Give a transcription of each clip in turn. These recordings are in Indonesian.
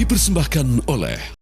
dipersembahkan oleh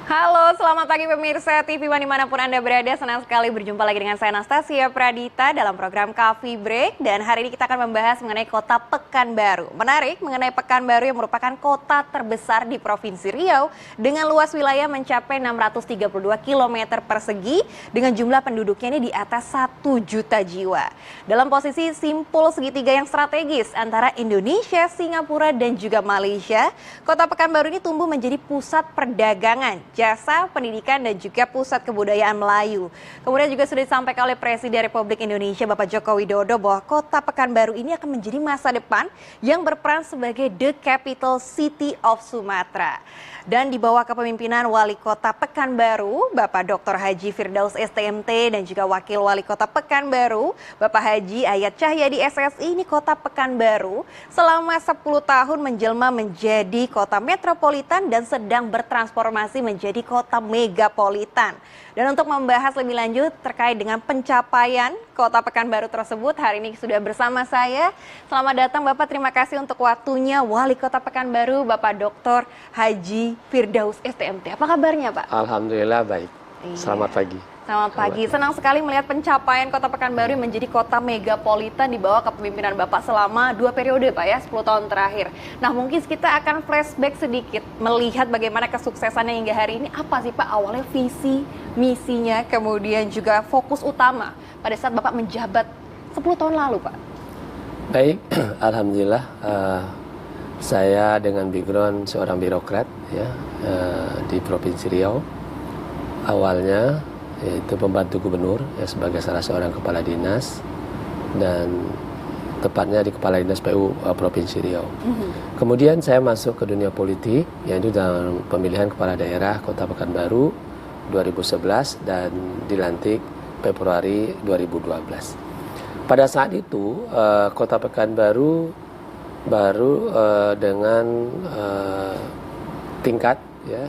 Halo, selamat pagi pemirsa TV One dimanapun Anda berada. Senang sekali berjumpa lagi dengan saya Anastasia Pradita dalam program Coffee Break. Dan hari ini kita akan membahas mengenai kota Pekanbaru. Menarik mengenai Pekanbaru yang merupakan kota terbesar di Provinsi Riau dengan luas wilayah mencapai 632 km persegi dengan jumlah penduduknya ini di atas 1 juta jiwa. Dalam posisi simpul segitiga yang strategis antara Indonesia, Singapura, dan juga Malaysia, kota Pekanbaru ini tumbuh menjadi pusat perdagangan, jasa, pendidikan, dan juga pusat kebudayaan Melayu. Kemudian juga sudah disampaikan oleh Presiden Republik Indonesia Bapak Joko Widodo bahwa kota Pekanbaru ini akan menjadi masa depan yang berperan sebagai the capital city of Sumatera. Dan di bawah kepemimpinan Wali Kota Pekanbaru, Bapak Dr. Haji Firdaus STMT, dan juga Wakil Wali Kota Pekanbaru, Bapak Haji Ayat Cahyadi SSI, ini kota Pekanbaru selama 10 tahun menjelma menjadi kota metropolitan dan sedang bertransformasi menjadi kota megapolitan. Dan untuk membahas lebih lanjut terkait dengan pencapaian kota Pekanbaru tersebut, hari ini sudah bersama saya. Selamat datang Bapak, terima kasih untuk waktunya Wali Kota Pekanbaru, Bapak Dr. Haji Firdaus STMT. Apa kabarnya Pak? Alhamdulillah baik. Iya. Selamat pagi. Selamat pagi. Senang sekali melihat pencapaian kota Pekanbaru yang menjadi kota megapolitan di bawah kepemimpinan Bapak selama 2 periode Pak ya, 10 tahun terakhir. Nah mungkin kita akan flashback sedikit melihat bagaimana kesuksesannya hingga hari ini. Apa sih Pak awalnya visi, misinya, kemudian juga fokus utama pada saat Bapak menjabat 10 tahun lalu Pak? Baik, Alhamdulillah saya dengan background seorang birokrat ya di Provinsi Riau. Awalnya yaitu pembantu gubernur ya, sebagai salah seorang kepala dinas dan tepatnya di Kepala Dinas PU Provinsi Riau. Kemudian saya masuk ke dunia politik yaitu dalam pemilihan kepala daerah Kota Pekanbaru 2011 dan dilantik Februari 2012. Pada saat itu Kota Pekanbaru baru dengan tingkat ya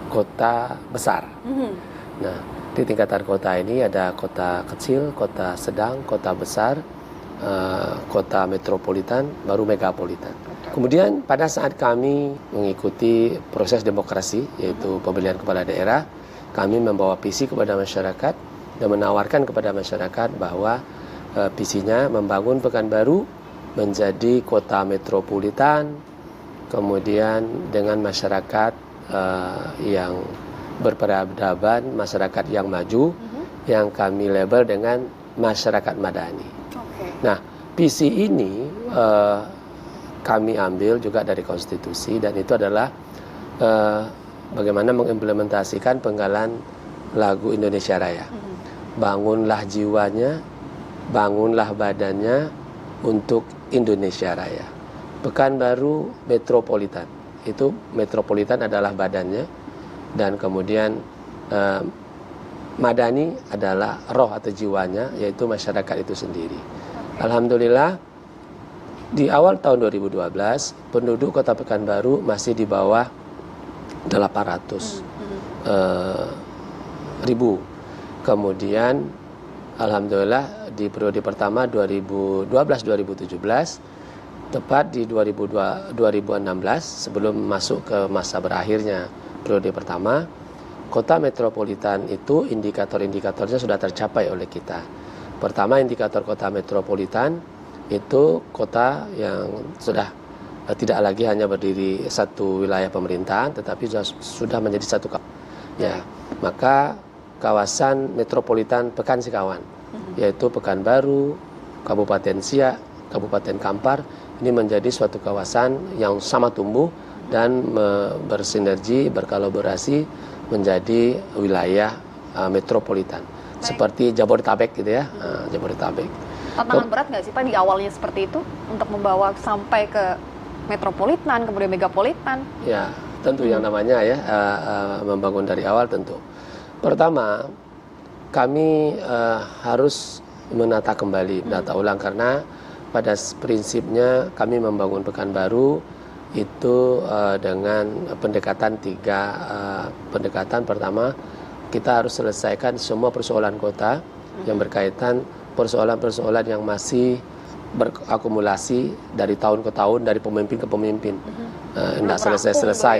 kota besar. Nah, di tingkatan kota ini ada kota kecil, kota sedang, kota besar, kota metropolitan, baru megapolitan. Kemudian pada saat kami mengikuti proses demokrasi, yaitu pemilihan kepala daerah, kami membawa visi kepada masyarakat dan menawarkan kepada masyarakat bahwa visinya membangun Pekanbaru menjadi kota metropolitan, kemudian dengan masyarakat yang berperadaban, masyarakat yang maju, yang kami label dengan masyarakat madani. Nah, visi ini kami ambil juga dari konstitusi dan itu adalah bagaimana mengimplementasikan penggalan lagu Indonesia Raya. Bangunlah jiwanya, bangunlah badannya untuk Indonesia Raya. Pekanbaru metropolitan, itu metropolitan adalah badannya. Dan kemudian madani adalah roh atau jiwanya, yaitu masyarakat itu sendiri. Alhamdulillah di awal tahun 2012 penduduk Kota Pekanbaru masih di bawah 800 ribu. Kemudian alhamdulillah di periode pertama 2012-2017 tepat di 2016 sebelum masuk ke masa berakhirnya periode pertama, kota metropolitan itu indikator-indikatornya sudah tercapai oleh kita. Pertama, indikator kota metropolitan itu kota yang sudah tidak lagi hanya berdiri satu wilayah pemerintahan, tetapi sudah menjadi satu kawasan. Ya, maka kawasan metropolitan Pekan Sikawan, yaitu Pekanbaru, Kabupaten Siak, Kabupaten Kampar, ini menjadi suatu kawasan yang sama tumbuh dan bersinergi, berkolaborasi menjadi wilayah metropolitan. Baik. Seperti Jabodetabek gitu ya, Jabodetabek. Tantangan berat nggak sih Pak di awalnya seperti itu untuk membawa sampai ke metropolitan, kemudian megapolitan? Ya, tentu yang namanya ya membangun dari awal tentu. Pertama, kami harus menata kembali, menata ulang, karena pada prinsipnya kami membangun Pekanbaru itu dengan pendekatan pendekatan. Pertama, kita harus selesaikan semua persoalan kota yang berkaitan persoalan-persoalan yang masih berakumulasi dari tahun ke tahun, dari pemimpin ke pemimpin, tidak selesai-selesai.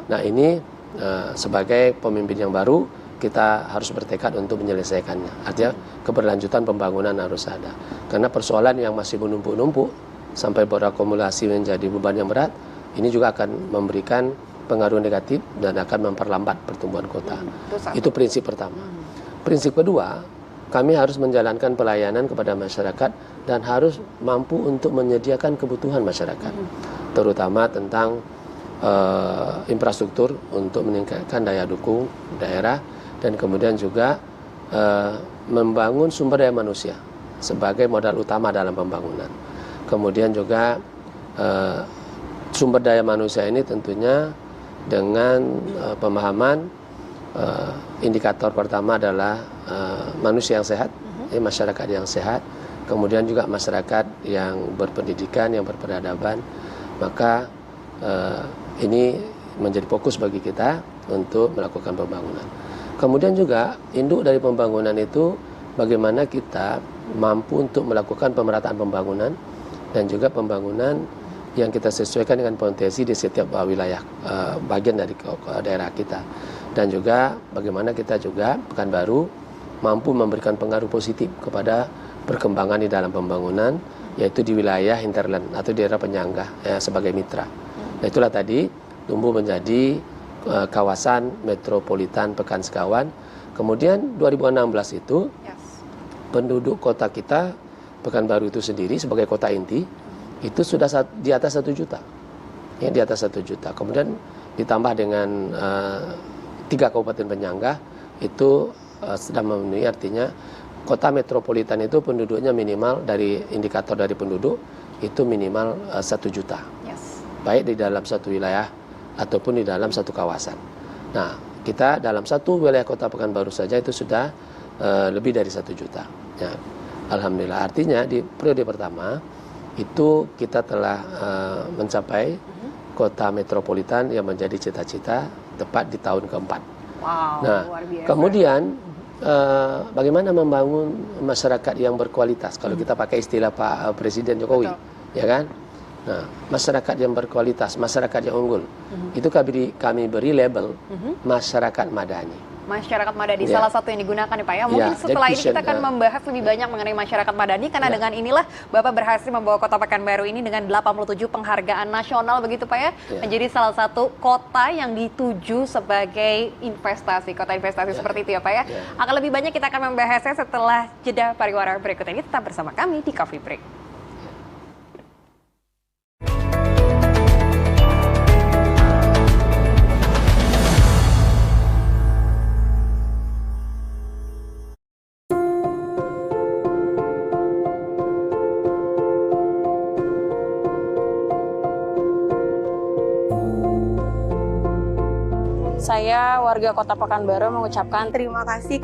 Nah ini sebagai pemimpin yang baru, kita harus bertekad untuk menyelesaikannya. Artinya keberlanjutan pembangunan harus ada. Karena persoalan yang masih menumpuk-numpuk sampai berakumulasi menjadi beban yang berat, ini juga akan memberikan pengaruh negatif dan akan memperlambat pertumbuhan kota. Itu prinsip pertama. Prinsip kedua, kami harus menjalankan pelayanan kepada masyarakat dan harus mampu untuk menyediakan kebutuhan masyarakat, terutama tentang infrastruktur untuk meningkatkan daya dukung daerah, dan kemudian juga membangun sumber daya manusia sebagai modal utama dalam pembangunan. Kemudian juga sumber daya manusia ini tentunya dengan pemahaman indikator pertama adalah manusia yang sehat, masyarakat yang sehat, kemudian juga masyarakat yang berpendidikan, yang berperadaban. Maka ini menjadi fokus bagi kita untuk melakukan pembangunan. Kemudian juga induk dari pembangunan itu bagaimana kita mampu untuk melakukan pemerataan pembangunan dan juga pembangunan yang kita sesuaikan dengan potensi di setiap wilayah bagian dari daerah kita. Dan juga bagaimana kita juga Pekanbaru mampu memberikan pengaruh positif kepada perkembangan di dalam pembangunan, yaitu di wilayah hinterland atau daerah penyangga sebagai mitra. Nah, itulah tadi tumbuh menjadi kawasan metropolitan Pekan Sekawan. Kemudian 2016 itu penduduk kota kita Pekanbaru itu sendiri sebagai kota inti itu sudah di atas 1 juta, ya, di atas 1 juta. Kemudian ditambah dengan 3 kabupaten penyangga itu sudah memenuhi, artinya kota metropolitan itu penduduknya minimal dari indikator dari penduduk itu minimal 1 juta, baik di dalam satu wilayah ataupun di dalam satu kawasan. Nah, kita dalam satu wilayah kota Pekanbaru saja itu sudah lebih dari 1 juta. Ya, alhamdulillah. Artinya di periode pertama itu kita telah mencapai kota metropolitan yang menjadi cita-cita tepat di tahun keempat. Nah, luar biasa. Kemudian bagaimana membangun masyarakat yang berkualitas? Kalau kita pakai istilah Pak Presiden Jokowi, ya kan? Nah, masyarakat yang berkualitas, masyarakat yang unggul, itu kami beri label masyarakat madani. Masyarakat madani, salah satu yang digunakan ya Pak ya. Mungkin setelah ini kita akan membahas lebih banyak mengenai masyarakat madani, karena dengan inilah Bapak berhasil membawa kota Pekanbaru ini dengan 87 penghargaan nasional begitu Pak ya, menjadi salah satu kota yang dituju sebagai investasi, kota investasi seperti itu ya Pak ya. Akan lebih banyak kita akan membahasnya setelah jeda pariwara berikut ini. Tetap bersama kami di Coffee Break. Saya warga Kota Pekanbaru mengucapkan terima kasih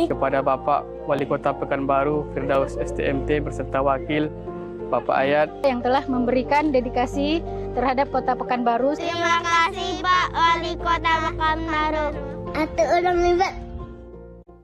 kepada Bapak Wali Kota Pekanbaru Firdaus STMT beserta wakil Bapak Ayat yang telah memberikan dedikasi terhadap Kota Pekanbaru. Terima kasih Pak Wali Kota Pekanbaru. Atau orang libat.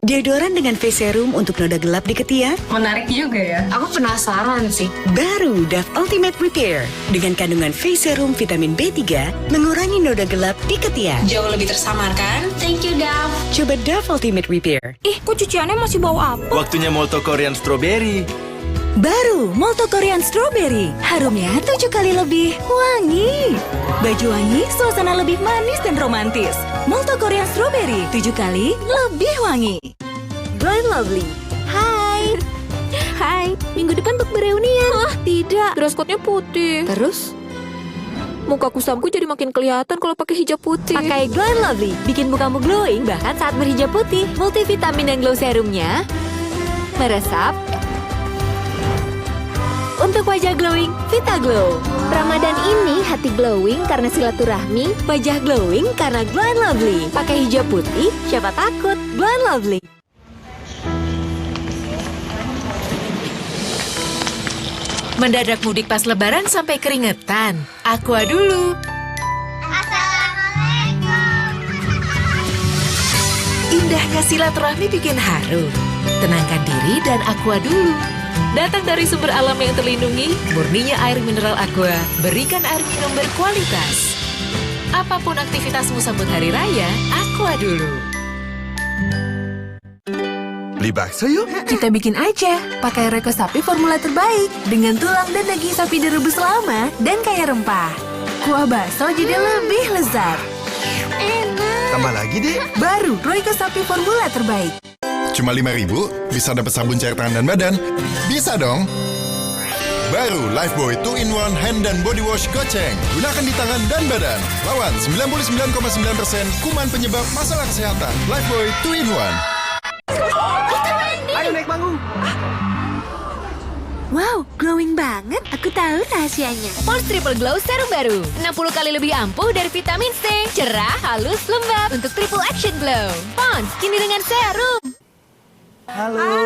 Deodoran dengan face serum untuk noda gelap di ketiak? Menarik juga ya. Aku penasaran sih. Baru Dove Ultimate Repair. Dengan kandungan face serum vitamin B3, mengurangi noda gelap di ketiak. Jauh lebih tersamar kan? Thank you, Dove. Coba Dove Ultimate Repair. Kok cuciannya masih bau apa? Waktunya Molto Korean Strawberry. Baru Molto Korean Strawberry. Harumnya 7 kali lebih wangi. Baju wangi, suasana lebih manis dan romantis. Molto Korean Strawberry 7 kali lebih wangi. Glow & Lovely. Hai. Hai, minggu depan bak bereunian. Tidak, dress code-nya putih. Terus? Muka kusamku jadi makin kelihatan kalau pakai hijab putih. Pakai Glow & Lovely, bikin mukamu glowing bahkan saat berhijab putih. Multivitamin dan glow serumnya meresap untuk wajah glowing, Vita Glow. Ramadan ini hati glowing karena silaturahmi, wajah glowing karena Glow & Lovely. Pakai hijab putih, siapa takut? Blend Lovely. Mendadak mudik pas lebaran sampai keringetan. Aqua dulu. Indahnya silaturahmi bikin haru. Tenangkan diri dan Aqua dulu. Datang dari sumber alam yang terlindungi, murninya air mineral Aqua, berikan air minum berkualitas. Apapun aktivitasmu sambut hari raya, Aqua dulu. Beli bakso yuk. Kita bikin aja, pakai Royco sapi formula terbaik, dengan tulang dan daging sapi direbus lama dan kaya rempah. Kuah bakso jadi lebih lezat. Tambah lagi deh. Baru Royco sapi formula terbaik. Cuma 5.000 bisa dapat sabun cair tangan dan badan. Bisa dong. Baru Lifebuoy 2-in-1 Hand dan Body Wash Goceng. Gunakan di tangan dan badan. Lawan 99,9% kuman penyebab masalah kesehatan. Lifebuoy 2-in-1. Ayo naik panggung. Wow, glowing banget. Aku tahu rahasianya. Pond's Triple Glow Serum baru. 60 kali lebih ampuh dari vitamin C. Cerah, halus, lembab untuk triple action glow. Pond's kini dengan serum.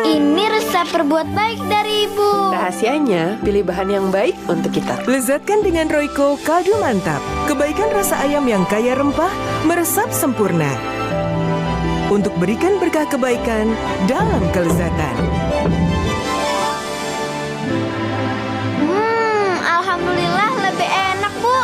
Ini resep berbuat baik dari Ibu. Rahasianya, pilih bahan yang baik untuk kita. Lezatkan dengan Royco kaldu mantap. Kebaikan rasa ayam yang kaya rempah, meresap sempurna. Untuk berikan berkah kebaikan dalam kelezatan. Alhamdulillah lebih enak, Bu.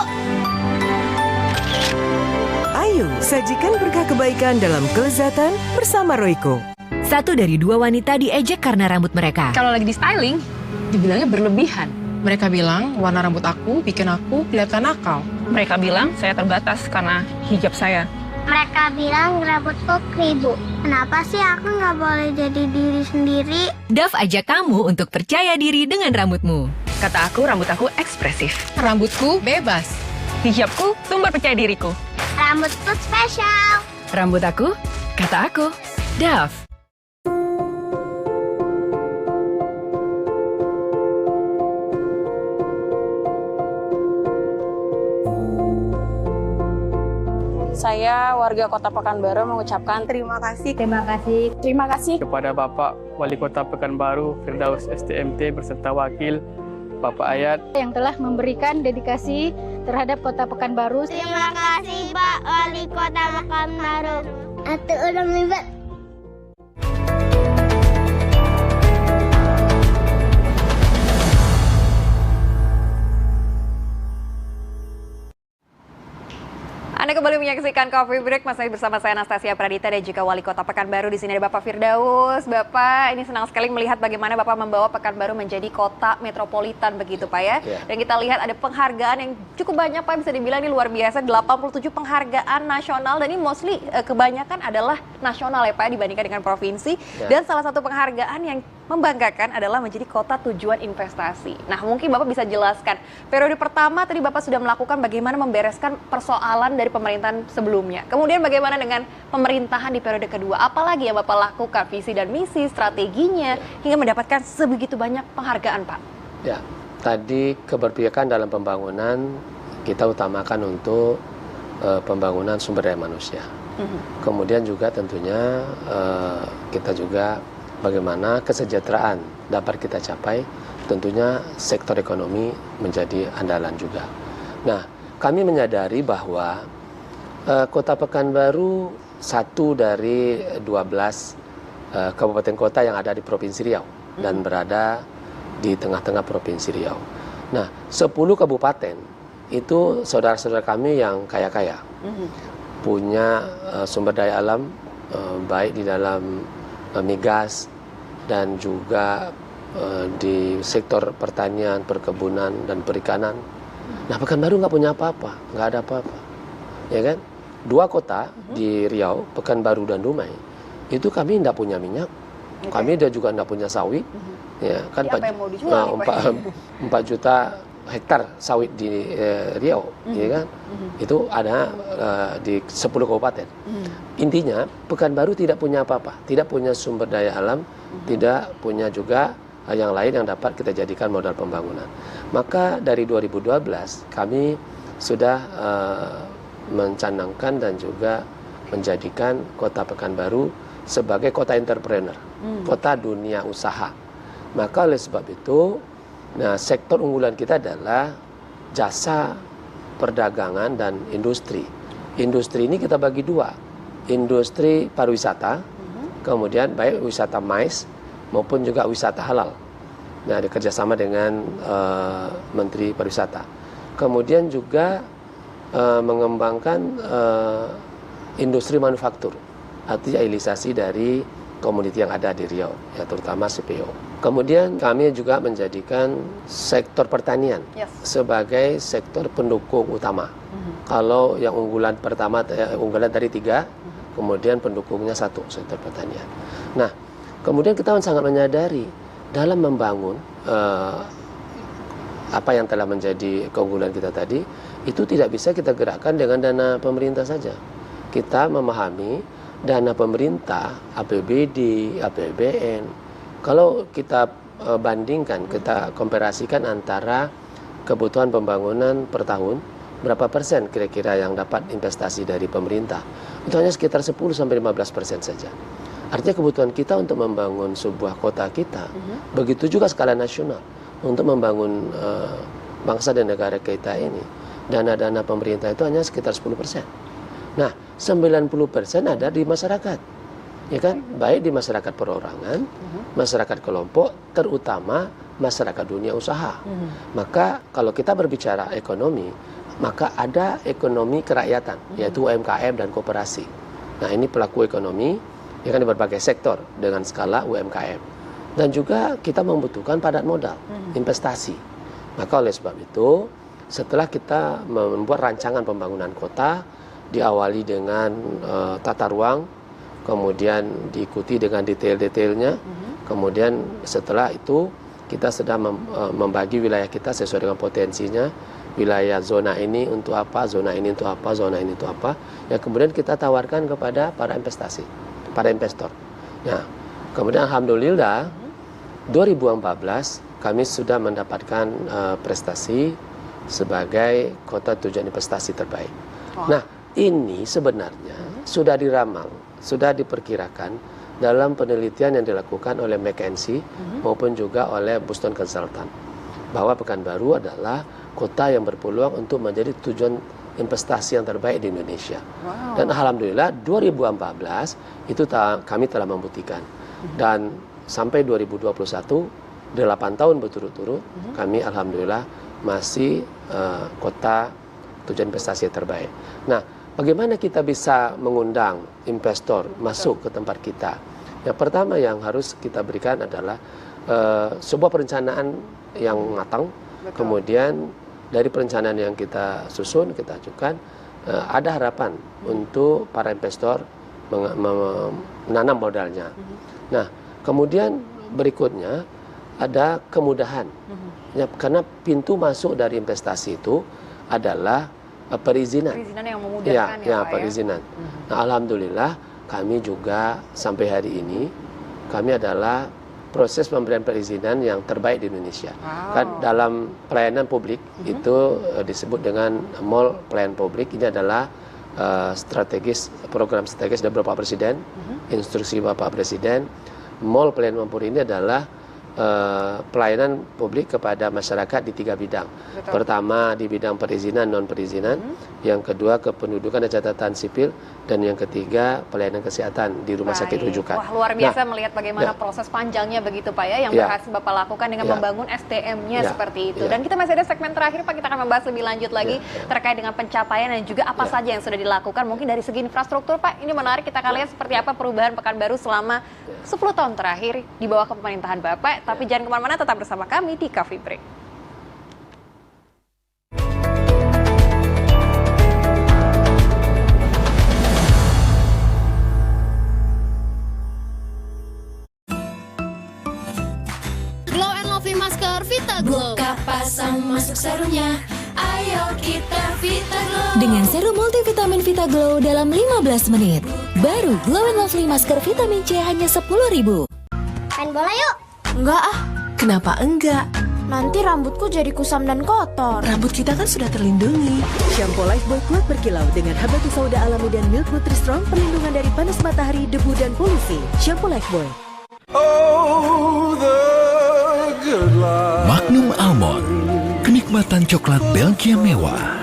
Ayo, sajikan berkah kebaikan dalam kelezatan bersama Royco. 1 dari 2 wanita diejek karena rambut mereka. Kalau lagi di styling, dibilangnya berlebihan. Mereka bilang warna rambut aku bikin aku kelihatan nakal. Mereka bilang saya terbatas karena hijab saya. Mereka bilang rambutku keribu. Kenapa sih aku nggak boleh jadi diri sendiri? Dove ajak kamu untuk percaya diri dengan rambutmu. Kata aku, rambut aku ekspresif. Rambutku bebas. Hijabku, sumber percaya diriku. Rambutku spesial. Rambut aku, kata aku, Dove. Saya warga Kota Pekanbaru mengucapkan terima kasih. Terima kasih. Terima kasih kepada Bapak Wali Kota Pekanbaru Firdaus STMT beserta wakil Bapak Ayat Yang telah memberikan dedikasi terhadap Kota Pekanbaru. Terima kasih Pak Wali Kota Pekanbaru. Atau udah libat. Anda kembali menyaksikan Coffee Break, masih bersama saya Anastasia Pradita dan juga Wali Kota Pekanbaru. Di sini ada Bapak Firdaus. Bapak, ini senang sekali melihat bagaimana Bapak membawa Pekanbaru menjadi kota metropolitan begitu Pak ya. Dan kita lihat ada penghargaan yang cukup banyak Pak, bisa dibilang ini luar biasa, 87 penghargaan nasional dan ini mostly kebanyakan adalah nasional ya Pak dibandingkan dengan provinsi. Dan salah satu penghargaan yang membanggakan adalah menjadi kota tujuan investasi. Nah, mungkin Bapak bisa jelaskan, periode pertama tadi Bapak sudah melakukan bagaimana membereskan persoalan dari pemerintahan sebelumnya. Kemudian bagaimana dengan pemerintahan di periode kedua? Apalagi yang Bapak lakukan, visi dan misi, strateginya, hingga mendapatkan sebegitu banyak penghargaan, Pak? Ya, tadi keberpihakan dalam pembangunan kita utamakan untuk pembangunan sumber daya manusia. Kemudian juga tentunya kita juga bagaimana kesejahteraan dapat kita capai, tentunya sektor ekonomi menjadi andalan juga. Nah, kami menyadari bahwa Kota Pekanbaru satu dari 12 kabupaten kota yang ada di Provinsi Riau dan berada di tengah-tengah Provinsi Riau. Nah, 10 kabupaten itu saudara-saudara kami yang kaya-kaya, punya sumber daya alam baik di dalam migas dan juga di sektor pertanian, perkebunan dan perikanan. Nah, Pekanbaru nggak punya apa-apa, nggak ada apa-apa, ya kan? 2 kota di Riau, Pekanbaru dan Dumai, itu kami nggak punya minyak, kami juga nggak punya sawit, ya kan? 4 juta hektar sawit di Riau, ya kan? Itu ada di 10 kabupaten. Intinya Pekanbaru tidak punya apa-apa, tidak punya sumber daya alam, tidak punya juga yang lain yang dapat kita jadikan modal pembangunan. Maka dari 2012 kami sudah mencanangkan dan juga menjadikan Kota Pekanbaru sebagai kota entrepreneur, kota dunia usaha. Maka oleh sebab itu, nah sektor unggulan kita adalah jasa, perdagangan, dan industri. Industri ini kita bagi dua, industri pariwisata, kemudian baik wisata mais maupun juga wisata halal. Nah, kerjasama dengan Menteri Pariwisata. Kemudian juga mengembangkan industri manufaktur, artinya hilirisasi dari komoditi yang ada di Riau, ya terutama CPO. Kemudian kami juga menjadikan sektor pertanian sebagai sektor pendukung utama. Kalau yang unggulan pertama, unggulan dari 3, kemudian pendukungnya 1, sektor pertanian. Nah, kemudian kita sangat menyadari dalam membangun apa yang telah menjadi keunggulan kita tadi, itu tidak bisa kita gerakkan dengan dana pemerintah saja. Kita memahami dana pemerintah, APBD, APBN, kalau kita bandingkan, kita komparasikan antara kebutuhan pembangunan per tahun, berapa persen kira-kira yang dapat investasi dari pemerintah, itu hanya sekitar 10-15% saja. Artinya kebutuhan kita untuk membangun sebuah kota kita, begitu juga skala nasional, untuk membangun bangsa dan negara kita ini, dana-dana pemerintah itu hanya sekitar 10%. Nah, 90% ada di masyarakat, ya kan? Baik di masyarakat perorangan, masyarakat kelompok, terutama masyarakat dunia usaha. Maka kalau kita berbicara ekonomi, maka ada ekonomi kerakyatan, yaitu UMKM dan koperasi. Nah, ini pelaku ekonomi, ya kan, di berbagai sektor dengan skala UMKM. Dan juga kita membutuhkan padat modal, investasi. Maka oleh sebab itu, setelah kita membuat rancangan pembangunan kota, diawali dengan tata ruang, kemudian diikuti dengan detail-detailnya, kemudian setelah itu kita sedang membagi wilayah kita sesuai dengan potensinya, wilayah zona ini untuk apa, zona ini untuk apa, zona ini untuk apa, yang kemudian kita tawarkan kepada para investasi, para investor. Nah, kemudian alhamdulillah 2014 kami sudah mendapatkan prestasi sebagai kota tujuan investasi terbaik. Nah, ini sebenarnya sudah diramal, sudah diperkirakan dalam penelitian yang dilakukan oleh McKinsey maupun juga oleh Boston Consultant, bahwa Pekanbaru adalah kota yang berpeluang untuk menjadi tujuan investasi yang terbaik di Indonesia. Dan alhamdulillah 2014 itu kami telah membuktikan. Dan sampai 2021, 8 tahun berturut-turut, kami alhamdulillah masih kota tujuan investasi yang terbaik. Nah, bagaimana kita bisa mengundang investor masuk ke tempat kita? Yang pertama yang harus kita berikan adalah sebuah perencanaan yang matang. Kemudian dari perencanaan yang kita susun, kita ajukan, ada harapan untuk para investor menanam modalnya. Nah, kemudian berikutnya ada kemudahan. Ya, karena pintu masuk dari investasi itu adalah perizinan. Perizinan yang memudahkan ya Pak, perizinan. Nah, alhamdulillah kami juga sampai hari ini kami adalah proses pemberian perizinan yang terbaik di Indonesia. Kan dalam pelayanan publik itu disebut dengan mall pelayanan publik. Ini adalah program strategis dari Bapak Presiden, instruksi Bapak Presiden. Mall pelayanan publik ini adalah pelayanan publik kepada masyarakat di 3 bidang. Pertama di bidang perizinan, non perizinan, yang kedua kependudukan dan catatan sipil, dan yang ketiga pelayanan kesehatan di rumah sakit rujukan. Wah, luar biasa melihat bagaimana proses panjangnya begitu Pak ya, yang berhasil Bapak lakukan dengan membangun SDM-nya seperti itu. Dan kita masih ada segmen terakhir Pak, kita akan membahas lebih lanjut lagi terkait dengan pencapaian dan juga apa saja yang sudah dilakukan. Mungkin dari segi infrastruktur Pak, ini menarik, kita akan lihat seperti apa perubahan Pekanbaru selama 10 tahun terakhir di bawah kepemerintahan Bapak. Tapi jangan kemana-mana, tetap bersama kami di Coffee Break. Glow and Lovely Masker Vita Glow. Buka pasang masuk serumnya. Ayo kita Vita Glow. Dengan serum multivitamin Vita Glow dalam 15 menit. Baru Glow and Lovely Masker Vitamin C hanya 10.000. Main bola yuk. Enggak ah, kenapa enggak? Nanti rambutku jadi kusam dan kotor. Rambut kita kan sudah terlindungi. Shampoo Lifebuoy kuat berkilau dengan habatus sauda alami dan milk Nutri-Strong, perlindungan dari panas matahari, debu, dan polusi. Shampoo Lifebuoy. Magnum Almond, kenikmatan coklat Belgia mewah.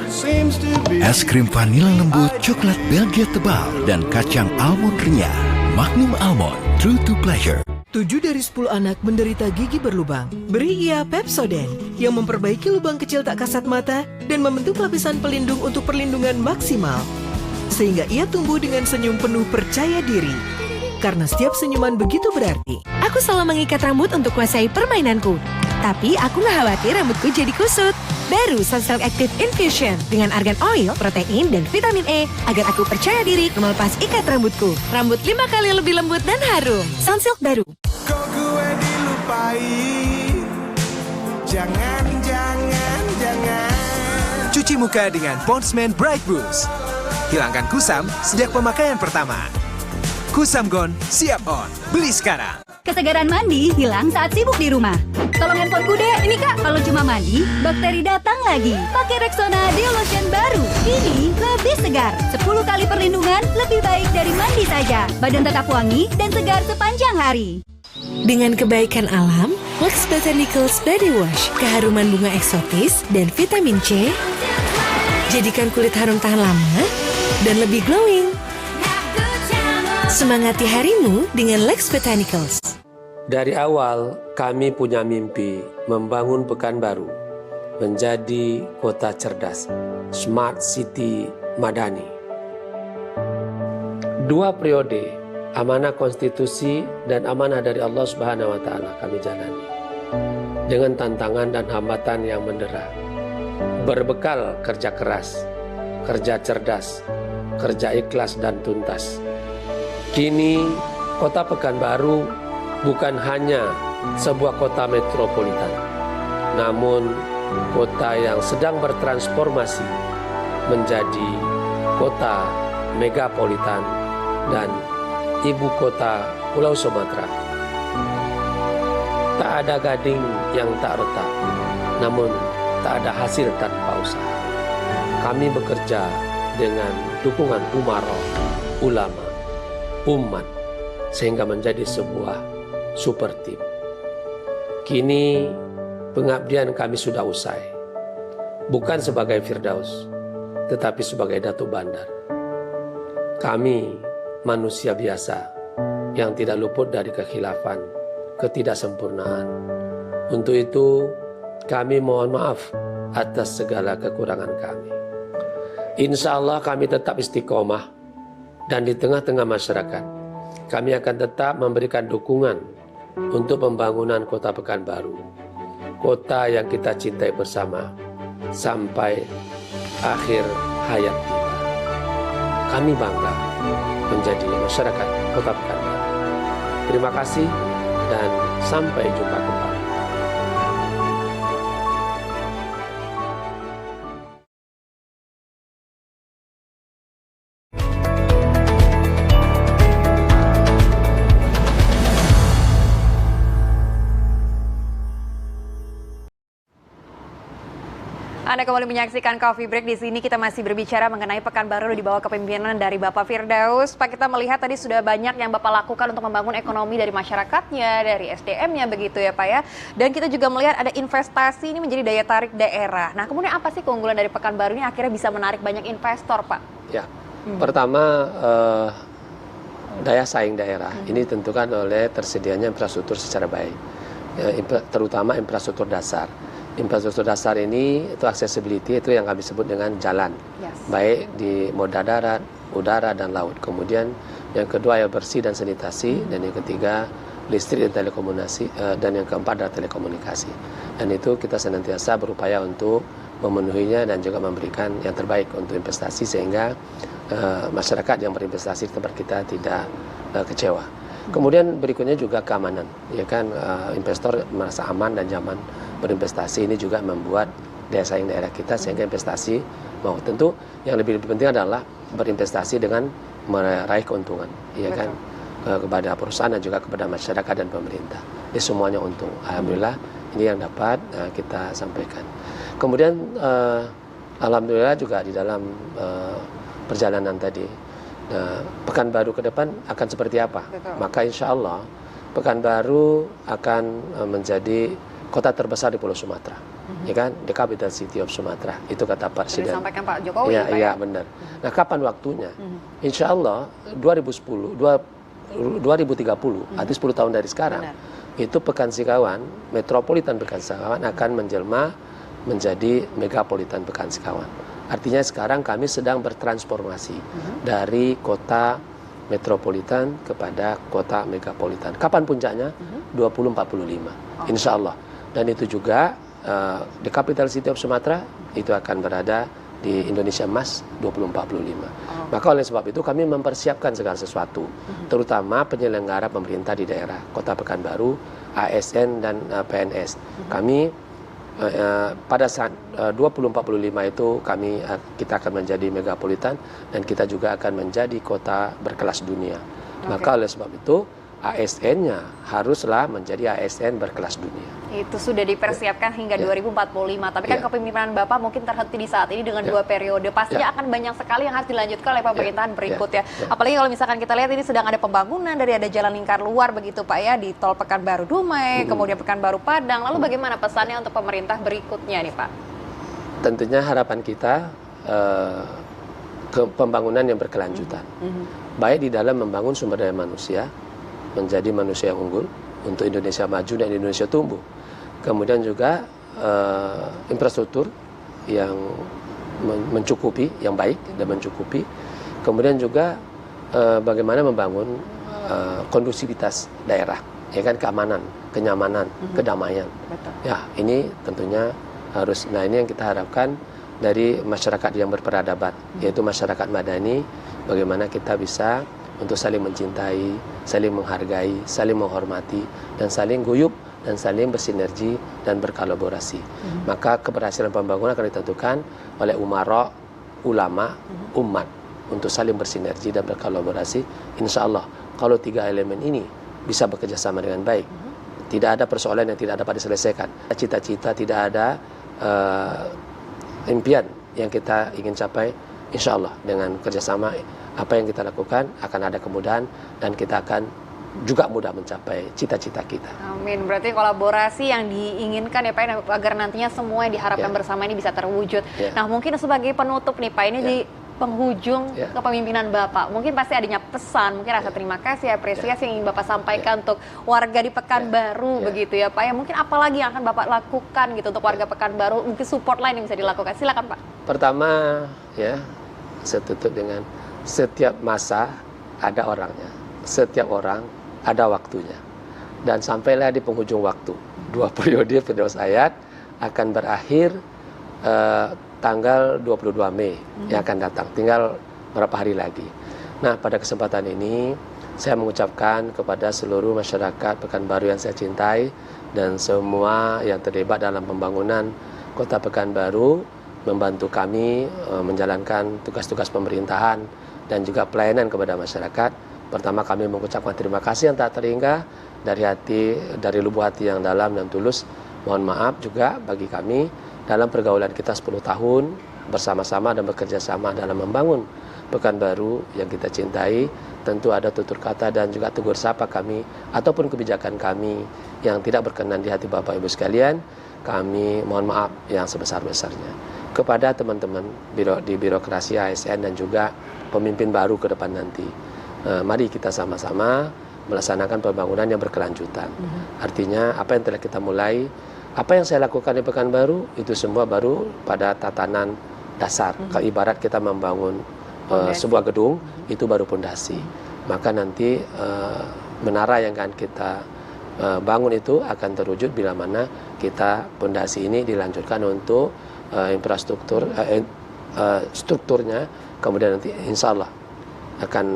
Es krim vanila lembut, coklat Belgia tebal, dan kacang almond renyah. Magnum Almond, true to pleasure. 7 dari 10 anak menderita gigi berlubang. Beri ia Pepsodent yang memperbaiki lubang kecil tak kasat mata dan membentuk lapisan pelindung untuk perlindungan maksimal. Sehingga ia tumbuh dengan senyum penuh percaya diri. Karena setiap senyuman begitu berarti. Aku selalu mengikat rambut untuk kuasai permainanku. Tapi aku gak khawatir rambutku jadi kusut. Baru Sunsilk Active Infusion dengan argan oil, protein, dan vitamin E agar aku percaya diri melepas ikat rambutku. Rambut 5 kali lebih lembut dan harum. Sunsilk baru. Kok gue dilupai? Jangan. Cuci muka dengan Pondsman Bright Boost. Hilangkan kusam sejak pemakaian pertama. Kusam Gone siap on. Beli sekarang. Kesegaran mandi hilang saat sibuk di rumah. Tolong handphoneku deh. Ini kak, kalau cuma mandi, bakteri datang lagi. Pakai Rexona Deo Lotion baru. Ini lebih segar. 10 kali perlindungan lebih baik dari mandi saja. Badan tetap wangi dan segar sepanjang hari. Dengan kebaikan alam, Lux Botanicals Body Wash, keharuman bunga eksotis dan vitamin C, jadikan kulit harum tahan lama dan lebih glowing. Semangati harimu dengan Lux Botanicals. Dari awal kami punya mimpi membangun Pekanbaru menjadi kota cerdas, Smart City Madani. 2 periode amanah konstitusi dan amanah dari Allah Subhanahu wa taala kami jalani. Dengan tantangan dan hambatan yang mendera. Berbekal kerja keras, kerja cerdas, kerja ikhlas dan tuntas. Kini kota Pekanbaru bukan hanya sebuah kota metropolitan, namun kota yang sedang bertransformasi menjadi kota megapolitan dan ibu kota Pulau Sumatera. Tak ada gading yang tak retak, namun tak ada hasil tanpa usaha. Kami bekerja dengan dukungan umarok, ulama, umat, sehingga menjadi sebuah super tim. Kini pengabdian kami sudah usai. Bukan sebagai Firdaus, tetapi sebagai Datuk Bandar. Kami manusia biasa yang tidak luput dari kekhilafan, ketidaksempurnaan. Untuk itu, kami mohon maaf atas segala kekurangan kami. Insya Allah kami tetap istiqomah. Dan di tengah-tengah masyarakat, kami akan tetap memberikan dukungan untuk pembangunan kota Pekanbaru. Kota yang kita cintai bersama sampai akhir hayat kita. Kami bangga menjadi masyarakat kota Pekanbaru. Terima kasih dan sampai jumpa kembali. Anda kembali menyaksikan Coffee Break. Di sini kita masih berbicara mengenai Pekanbaru di bawah kepemimpinan dari Bapak Firdaus. Pak, kita melihat tadi sudah banyak yang Bapak lakukan untuk membangun ekonomi dari masyarakatnya, dari SDM-nya begitu ya Pak ya. Dan kita juga melihat ada investasi ini menjadi daya tarik daerah. Nah, kemudian apa sih keunggulan dari Pekanbaru ini akhirnya bisa menarik banyak investor, Pak? Ya, pertama daya saing daerah ini ditentukan oleh tersedianya infrastruktur secara baik, ya, terutama infrastruktur dasar. Infrastruktur dasar ini itu accessibility, itu yang kami sebut dengan jalan, baik di moda darat, udara dan laut. Kemudian yang kedua ya bersih dan sanitasi, dan yang ketiga listrik dan telekomunikasi, dan yang keempat adalah telekomunikasi. Dan itu kita senantiasa berupaya untuk memenuhinya dan juga memberikan yang terbaik untuk investasi sehingga masyarakat yang berinvestasi di tempat kita tidak kecewa. Kemudian berikutnya juga keamanan, ya kan, investor merasa aman dan nyaman berinvestasi. Ini juga membuat daya saing daerah kita sehingga investasi mau. Tentu yang lebih penting adalah berinvestasi dengan meraih keuntungan, ya kan, kepada perusahaan dan juga kepada masyarakat dan pemerintah. Ini semuanya untung. Alhamdulillah Ini yang dapat kita sampaikan. Kemudian alhamdulillah juga di dalam perjalanan tadi, Pekanbaru ke depan akan seperti apa? Betul. Maka insya Allah Pekanbaru akan menjadi kota terbesar di Pulau Sumatera, ya kan? The capital city of Sumatera. Itu kata Presiden. Sudah disampaikan Pak Jokowi. Iya, Pak, iya benar. Nah, kapan waktunya? Insya Allah 2030, arti 10 tahun dari sekarang, itu Pekan Sikawan, metropolitan Pekan Sikawan akan menjelma menjadi megapolitan Pekan Sikawan. Artinya sekarang kami sedang bertransformasi dari kota metropolitan kepada kota megapolitan. Kapan puncaknya? 2045, insya Allah. Dan itu juga the capital city of Sumatera itu akan berada di Indonesia Emas 2045. Maka oleh sebab itu kami mempersiapkan segala sesuatu, terutama penyelenggara pemerintah di daerah, Kota Pekanbaru, ASN dan PNS. Kami pada saat 2045 itu kita akan menjadi megapolitan dan kita juga akan menjadi kota berkelas dunia. Maka oleh sebab itu ASN-nya haruslah menjadi ASN berkelas dunia. Itu sudah dipersiapkan hingga 2045. Tapi kan kepemimpinan Bapak mungkin terhenti di saat ini dengan 2 periode. Pastinya akan banyak sekali yang harus dilanjutkan oleh pemerintahan berikutnya. Apalagi kalau misalkan kita lihat ini sedang ada pembangunan dari ada jalan lingkar luar begitu Pak ya, di tol Pekanbaru Dumai, kemudian Pekanbaru Padang. Lalu bagaimana pesannya untuk pemerintah berikutnya nih Pak? Tentunya harapan kita ke pembangunan yang berkelanjutan. Baik di dalam membangun sumber daya manusia, menjadi manusia yang unggul untuk Indonesia maju dan Indonesia tumbuh. Kemudian juga infrastruktur yang mencukupi, yang baik dan mencukupi. Kemudian juga bagaimana membangun kondusivitas daerah, ya kan, keamanan, kenyamanan, kedamaian. Betul. Ya, ini tentunya harus. Nah, ini yang kita harapkan dari masyarakat yang berperadaban, yaitu masyarakat madani. Bagaimana kita bisa untuk saling mencintai, saling menghargai, saling menghormati, dan saling guyup, dan saling bersinergi dan berkolaborasi. Maka keberhasilan pembangunan akan ditentukan oleh umara, ulama, umat untuk saling bersinergi dan berkolaborasi. Insya Allah, kalau 3 elemen ini bisa bekerja sama dengan baik, tidak ada persoalan yang tidak dapat diselesaikan. Cita-cita tidak ada impian yang kita ingin capai. Insya Allah dengan kerjasama apa yang kita lakukan akan ada kemudahan dan kita akan juga mudah mencapai cita-cita kita. Amin. Berarti kolaborasi yang diinginkan ya Pak agar nantinya semua yang diharapkan bersama ini bisa terwujud. Nah mungkin sebagai penutup nih Pak, ini di penghujung kepemimpinan Bapak, mungkin pasti adanya pesan, mungkin rasa terima kasih, apresiasi yang ingin Bapak sampaikan untuk warga di Pekanbaru begitu ya Pak ya. Mungkin apa lagi yang akan Bapak lakukan gitu untuk warga Pekanbaru, mungkin support lain yang bisa dilakukan. Silakan Pak. Pertama ya, saya tutup dengan setiap masa ada orangnya, setiap orang ada waktunya, dan sampailah di penghujung waktu 2 periode Firdaus Hayat akan berakhir tanggal 22 Mei yang akan datang, tinggal berapa hari lagi. Nah, pada kesempatan ini saya mengucapkan kepada seluruh masyarakat Pekanbaru yang saya cintai dan semua yang terlibat dalam pembangunan Kota Pekanbaru, membantu kami menjalankan tugas-tugas pemerintahan dan juga pelayanan kepada masyarakat. Pertama, kami mengucapkan terima kasih yang tak terhingga dari hati, dari lubuk hati yang dalam dan tulus. Mohon maaf juga bagi kami dalam pergaulan kita 10 tahun bersama-sama dan bekerja sama dalam membangun Pekanbaru yang kita cintai. Tentu ada tutur kata dan juga tegur sapa kami ataupun kebijakan kami yang tidak berkenan di hati Bapak Ibu sekalian. Kami mohon maaf yang sebesar-besarnya. Kepada teman-teman di birokrasi ASN dan juga pemimpin baru ke depan nanti, mari kita sama-sama melaksanakan pembangunan yang berkelanjutan. Artinya apa yang telah kita mulai, apa yang saya lakukan di Pekanbaru itu semua baru pada tatanan dasar. Ibarat kita membangun sebuah gedung, itu baru pondasi. Maka nanti menara yang akan kita bangun itu akan terwujud bila mana kita pondasi ini dilanjutkan untuk infrastruktur, strukturnya, kemudian nanti insya Allah akan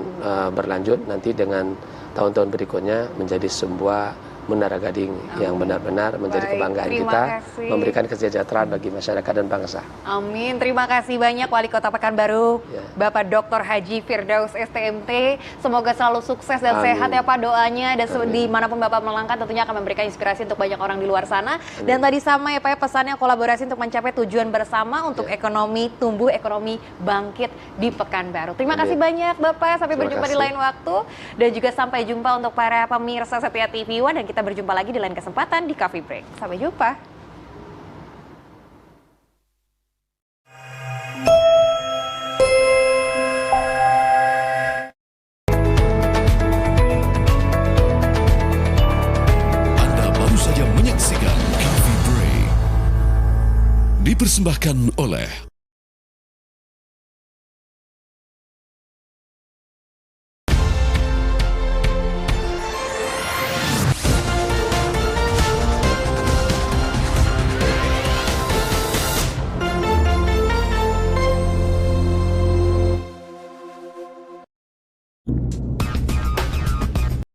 berlanjut nanti dengan tahun-tahun berikutnya menjadi sebuah Menara Gading yang benar-benar menjadi Baik, kebanggaan terima kita, kasih. memberikan kesejahteraan bagi masyarakat dan bangsa. Amin. Terima kasih banyak Wali Kota Pekanbaru, Bapak Dr. Haji Firdaus STMT. Semoga selalu sukses dan Amin. sehat ya Pak doanya. Dan dimanapun Bapak melangkah tentunya akan memberikan inspirasi untuk banyak orang di luar sana. Dan tadi sama ya Pak ya, pesannya kolaborasi untuk mencapai tujuan bersama untuk ekonomi tumbuh, ekonomi bangkit di Pekanbaru. Terima kasih banyak Bapak. Sampai Terima berjumpa di kasih. lain waktu. Dan juga sampai jumpa untuk para pemirsa setia TV One. Dan kita berjumpa lagi di lain kesempatan di Coffee Break. Sampai jumpa. Anda baru saja menyaksikan Coffee Break. Dipersembahkan oleh